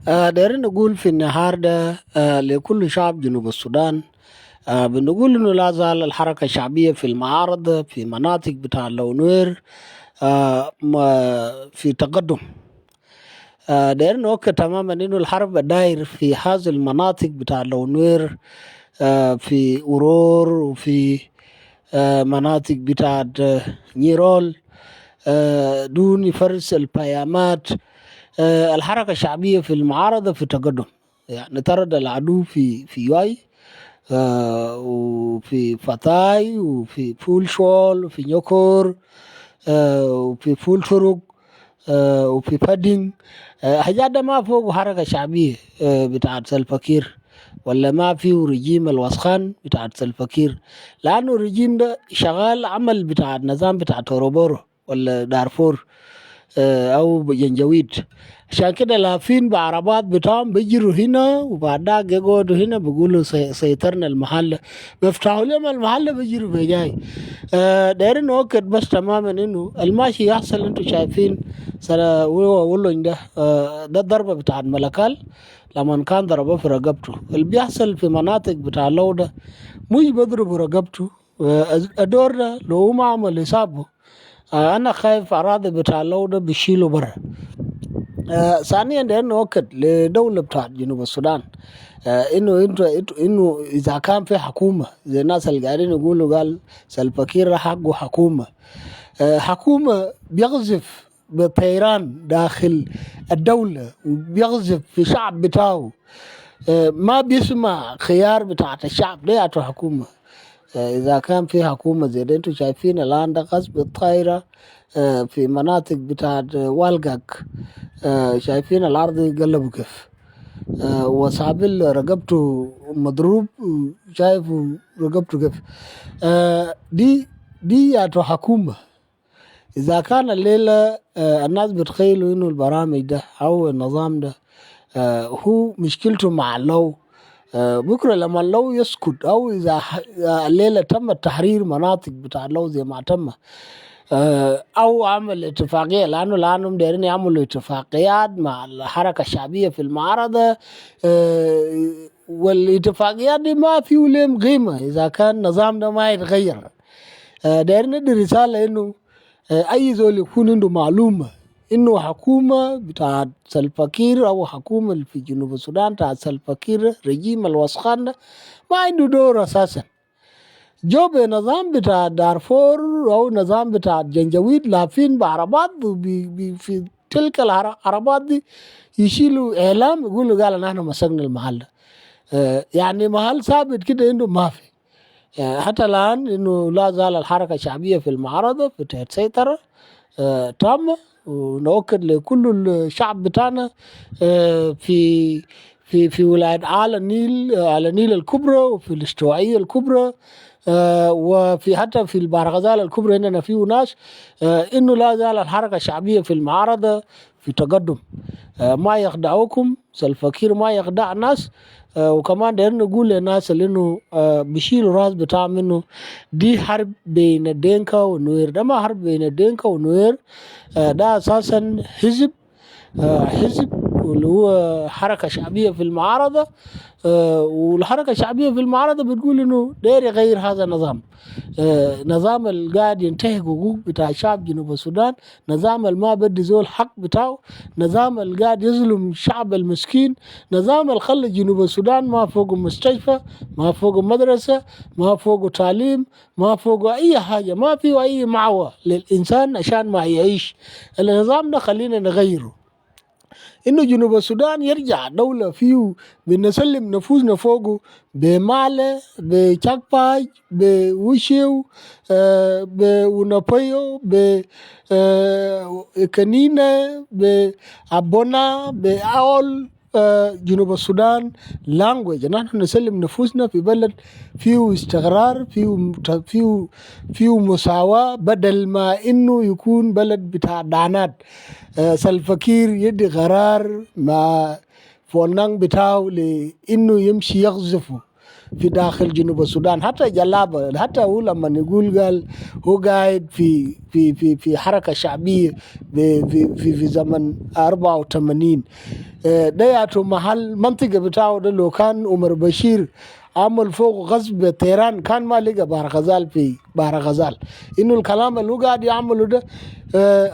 دايرين نقول في النهار ده لكل شعب جنوب السودان. بنقول إنه لا زال الحركة الشعبية في المعارضة في مناطق بتاع اللونوير في تقدم. دايرين نؤكد تماما إنه الحرب داير في هذه المناطق بتاع اللونوير، في أورور وفي مناطق بتاعت نيرول، دون يفرس البيامات. الحركة الشعبية في المعارضة في تقدم، يعني طرد العدو في يوي، وفي فتاي وفي فول شول وفي نيوكور، وفي فول شروق، وفي فدين. حاجات ده ما فوق حركة شعبية بتاعت سلفكير، ولا ما فيه رجيم الوسخان بتاعت سلفكير، لأنه الرجيم ده شغال عمل بتاع النظام بتاع توروبورو ولا دارفور، او جنجويد. عشان كده لافين بعربات بتاعهم بيجروا هنا وبعد ذاك يقعدوا هنا بيقولوا سيطرنا المحل، بيفتحوا لهم المحل بيجروا بجاي. دايرين نؤكد بس تماما انه الماشي يحصل انتوا شايفين سلا ولون ده، ده الضربة بتاع الملكال لما كان ضربه في رقبته. اللي بيحصل في مناطق بتاع اللودة مش بيضربوا رقبته، الدور ده لو هو ما عمل حسابه، انا خايف اراضي بتاع اللودة بيشيلوا برا. ثانيا ده نؤكد لدولة بتاع جنوب السودان، انه اذا كان في حكومة زي الناس اللي قاعدين يقولوا قال سلفكير حقه حكومة، حكومة بيقذف بطيران داخل الدولة وبيقذف في شعب بتاعه، ما بيسمع خيار بتاعت الشعب دياتو حكومة. إذا كان في حكومة زي ده انتوا شايفين الآن ده غصب الطايرة في مناطق بتاعت والقاك، شايفين الأرض يقلبوا كيف، وصابل رقبته مضروب، شايفوا رقبته كيف. دي ياتو حكومة. إذا كان الليلة الناس بتخيلوا إنه البرامج ده أو النظام ده هو مشكلته مع اللو، بكرة لما اللو يسكت، أو إذا الليلة تم تحرير مناطق بتاع اللو زي ما تم، أو عمل اتفاقية، لأنهم دايرين يعملوا اتفاقيات مع الحركة الشعبية في المعارضة، والاتفاقيات دي ما في لهم قيمة إذا كان النظام ده ما يتغير. دايرين ندي رسالة إنه أي زول يكون عنده معلومة إنه حكومة بتاع سلفاكير أو حكومة في جنوب السودان بتاع سلفاكير رجيم الوسخان ده ما عنده دور أساسا. جو بنظام بتاع دارفور أو نظام بتاع جنجويد لافين بعربات في تلك العربات دي يشيلوا إعلام يقولوا قال نحن مسكنا المحل. يعني محل ثابت كده إنه ما في. حتى الآن إنه لا زال الحركة الشعبية في المعارضة في تحت سيطرة تامة، ونؤكد لكل الشعب بتاعنا في في ولاية على النيل، على النيل الكبرى وفي الاستوائية الكبرى، وفي حتى في البحر غزال الكبرى هنا فيه ناس، إنه لا زال الحركة الشعبية في المعارضة في تقدم. ما يخدعوكم سلفكير، ما يخدع الناس. وكمان داير نقول للناس اللي انه بيشيلوا راس بتاع منه، دي حرب بين الدينكا والنوير، ده ما حرب بين الدينكا والنوير، ده اساسا حزب، حزب واللي هو حركة شعبية في المعارضة. والحركة الشعبية في المعارضة بتقول إنه داير يغير هذا النظام، نظام القاعد ينتهك حقوق بتاع شعب جنوب السودان، نظام ما بدي زول حق بتاعه، نظام القاعد يظلم الشعب المسكين، نظام الخلي جنوب السودان ما فوق مستشفى، ما فوق مدرسة، ما فوق تعليم، ما فوق أي حاجة، ما فيه أي معوى للإنسان عشان ما يعيش. النظام ده خلينا نغيره، انه جنوب السودان يرجع دولة فيه بنسلم نفوسنا فوقه بمالة بشاكباج بوشيو بونابيو بكنينة بأبونا بأول. جنوب السودان لانجويج نحن نسلم نفوسنا في بلد فيه استقرار، فيه مساواة، بدل ما انه يكون بلد بتاع دعنات. سلفكير يدي قرار مع فونان بتاعه لانه يمشي يقذفه في داخل جنوب السودان. حتى جلابة حتى هو لما يقول قال هو قاعد في حركة شعبية في زمن 84. ده يعتو محل منطقة بتاعه ده لو كان عمر بشير عمل فوق غزب طيران كان ما لقى بحر غزال في بحر غزال. انه الكلام اللي هو قاعد يعمله ده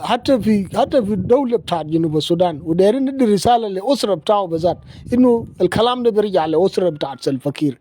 حتى في الدولة بتاعت جنوب السودان، ودايرين ندي رسالة لأسرة بتاعه بالذات انه الكلام ده بيرجع لأسرة بتاعت سلفا كير.